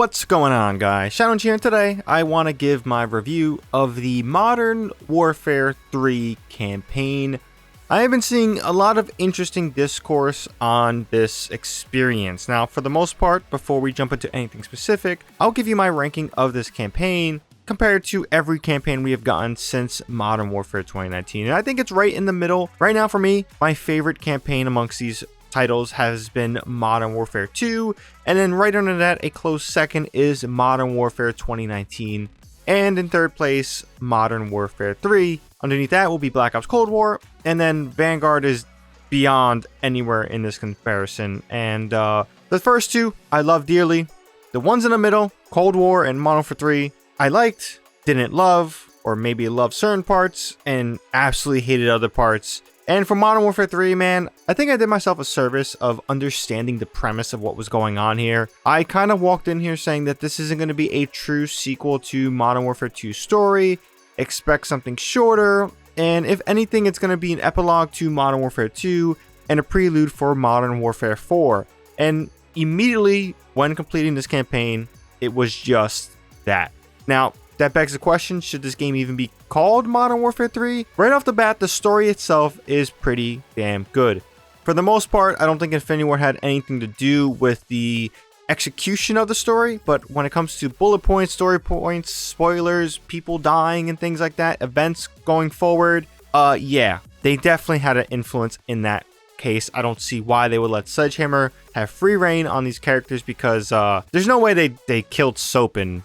What's going on, guys? Shadow here, and today I want to give my review of the Modern Warfare 3 campaign. I have been seeing a lot of interesting discourse on this experience. Now, for the most part, before we jump into anything specific, I'll give you my ranking of this campaign compared to every campaign we have gotten since Modern Warfare 2019. And I think it's right in the middle. Right now, for me, my favorite campaign amongst these titles has been Modern Warfare 2, and then right under that, a close second is Modern Warfare 2019, and in third place, Modern Warfare 3. Underneath that will be Black Ops Cold War, and then Vanguard is beyond anywhere in this comparison. And the first two I love dearly. The ones in the middle, Cold War and Modern Warfare 3, I liked, didn't love, or maybe loved certain parts and absolutely hated other parts. And for Modern Warfare 3, man, I think I did myself a service of understanding the premise of what was going on here. I kind of walked in here saying that this isn't going to be a true sequel to Modern Warfare 2's story. Expect something shorter, and if anything, it's going to be an epilogue to Modern Warfare 2 and a prelude for Modern Warfare 4. And immediately when completing this campaign, it was just that. Now, that begs the question, should this game even be called Modern Warfare 3? Right off the bat, the story itself is pretty damn good. For the most part, I don't think Infinity Ward had anything to do with the execution of the story, but when it comes to bullet points, story points, spoilers, people dying and things like that, events going forward, yeah, they definitely had an influence in that case. I don't see why they would let Sledgehammer have free reign on these characters, because there's no way they killed Soap in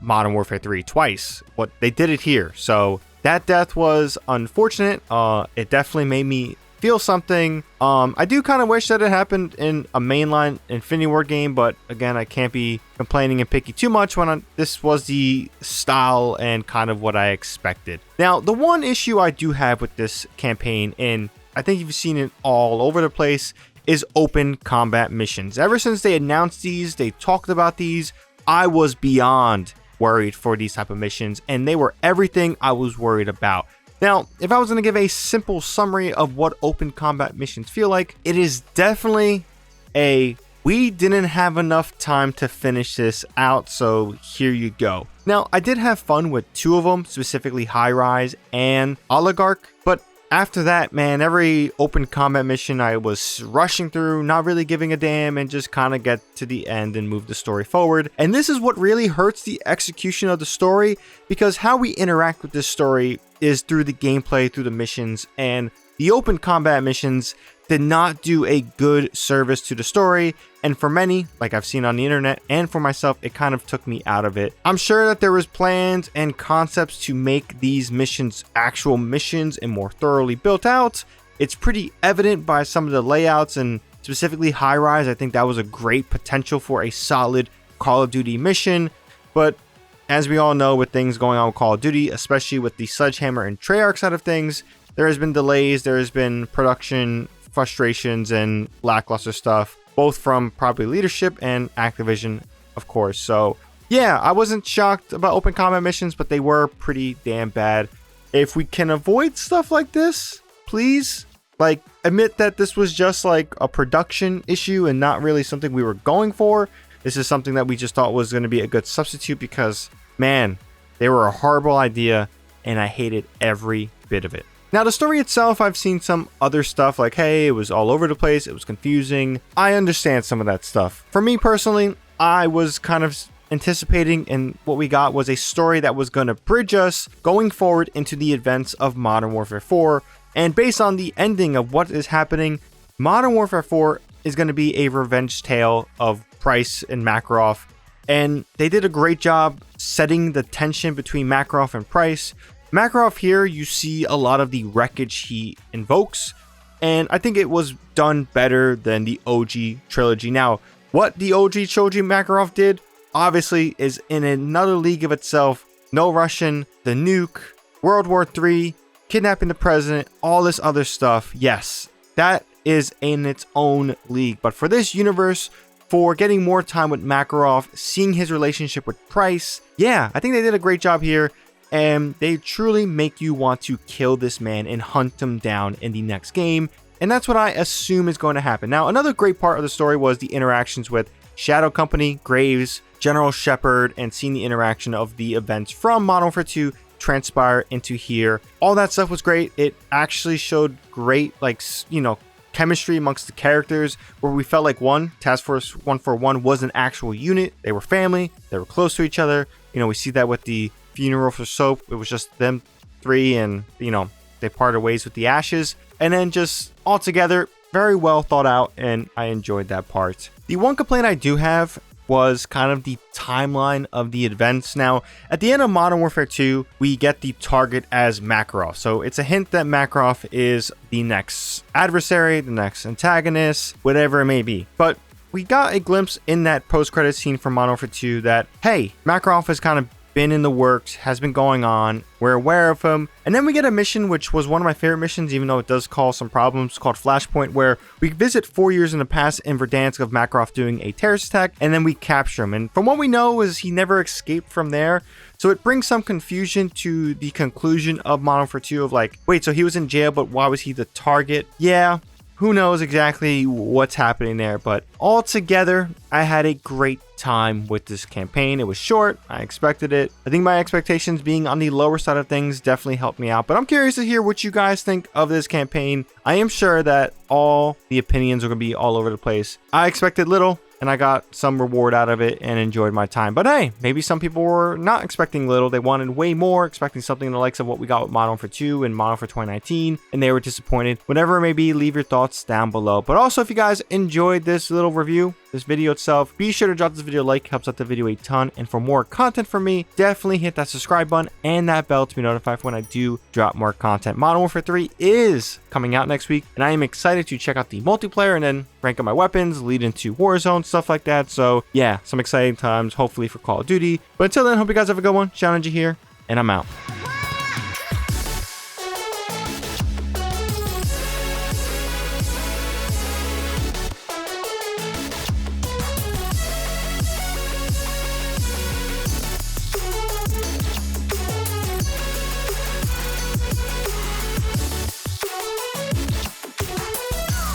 Modern Warfare 3 twice. What they did it here, so that death was unfortunate. It definitely made me feel something. I do kind of wish that it happened in a mainline Infinity Ward game, but again, I can't be complaining and picky too much when this was the style and kind of what I expected. Now, the one issue I do have with this campaign, and I think you've seen it all over the place, is open combat missions. Ever since they announced these, they talked about these, I was beyond worried for these type of missions, and they were everything I was worried about. Now, if I was going to give a simple summary of what open combat missions feel like, it is definitely we didn't have enough time to finish this out, so here you go. Now, I did have fun with two of them, specifically High Rise and Oligarch, but after that, man, every open combat mission I was rushing through, not really giving a damn, and just kind of get to the end and move the story forward. And this is what really hurts the execution of the story, because how we interact with this story is through the gameplay, through the missions, and the open combat missions did not do a good service to the story, and for many, like I've seen on the internet, and for myself, it kind of took me out of it. I'm sure that there was plans and concepts to make these missions actual missions and more thoroughly built out. It's pretty evident by some of the layouts, and specifically High Rise. I think that was a great potential for a solid Call of Duty mission, but as we all know, with things going on with Call of Duty, especially with the Sledgehammer and Treyarch side of things, there has been delays, there has been production frustrations and lackluster stuff, both from probably leadership and Activision, of course. So yeah, I wasn't shocked about open combat missions, but they were pretty damn bad. If we can avoid stuff like this, please, like, admit that this was just like a production issue and not really something we were going for. This is something that we just thought was going to be a good substitute, because man, they were a horrible idea and I hated every bit of it. Now, the story itself, I've seen some other stuff like, hey, it was all over the place, it was confusing. I understand some of that stuff. For me personally, I was kind of anticipating, and what we got was a story that was going to bridge us going forward into the events of Modern Warfare 4. And based on the ending of what is happening, Modern Warfare 4 is going to be a revenge tale of Price and Makarov. And they did a great job setting the tension between Makarov and Price. Makarov here, you see a lot of the wreckage he invokes, and I think it was done better than the OG trilogy. Now, what the OG trilogy Makarov did, obviously, is in another league of itself. No Russian, the nuke, World War III, kidnapping the president, all this other stuff. Yes, that is in its own league. But for this universe, for getting more time with Makarov, seeing his relationship with Price, yeah, I think they did a great job here. And they truly make you want to kill this man and hunt him down in the next game. And that's what I assume is going to happen. Now, another great part of the story was the interactions with Shadow Company, Graves, General Shepard and seeing the interaction of the events from Modern Warfare 2 transpire into here. All that stuff was great. It actually showed great, like, you know, chemistry amongst the characters, where we felt like Task Force 141 was an actual unit. They were family. They were close to each other. You know, we see that with the funeral for Soap. It was just them three, and, you know, they parted ways with the ashes. And then just all together, very well thought out, and I enjoyed that part. The one complaint I do have was kind of the timeline of the events. Now, at the end of Modern Warfare 2, we get the target as Makarov. So it's a hint that Makarov is the next adversary, the next antagonist, whatever it may be. But we got a glimpse in that post-credit scene from Modern Warfare 2 that, hey, Makarov has kind of been in the works, has been going on, we're aware of him. And then we get a mission which was one of my favorite missions, even though it does cause some problems, called Flashpoint, where we visit 4 years in the past in Verdansk of Makarov doing a terrorist attack, and then we capture him. And from what we know is he never escaped from there. So it brings some confusion to the conclusion of Modern Warfare 2 of like, wait, so he was in jail, but why was he the target? Yeah, who knows exactly what's happening there, but altogether, I had a great time with this campaign. It was short. I expected it. I think my expectations being on the lower side of things definitely helped me out, but I'm curious to hear what you guys think of this campaign. I am sure that all the opinions are going to be all over the place. I expected little, and I got some reward out of it and enjoyed my time. But hey, maybe some people were not expecting little. They wanted way more, expecting something the likes of what we got with Modern Warfare 2 and Modern Warfare 2019, and they were disappointed. Whatever it may be, leave your thoughts down below. But also, if you guys enjoyed this little review, this video itself, be sure to drop this video a like. Helps out the video a ton. And for more content from me, definitely hit that subscribe button and that bell to be notified for when I do drop more content. Modern Warfare 3 is coming out next week, and I am excited to check out the multiplayer and then rank up my weapons, lead into Warzone, stuff like that. So yeah, some exciting times, hopefully, for Call of Duty. But until then, hope you guys have a good one. Challenge you here, and I'm out.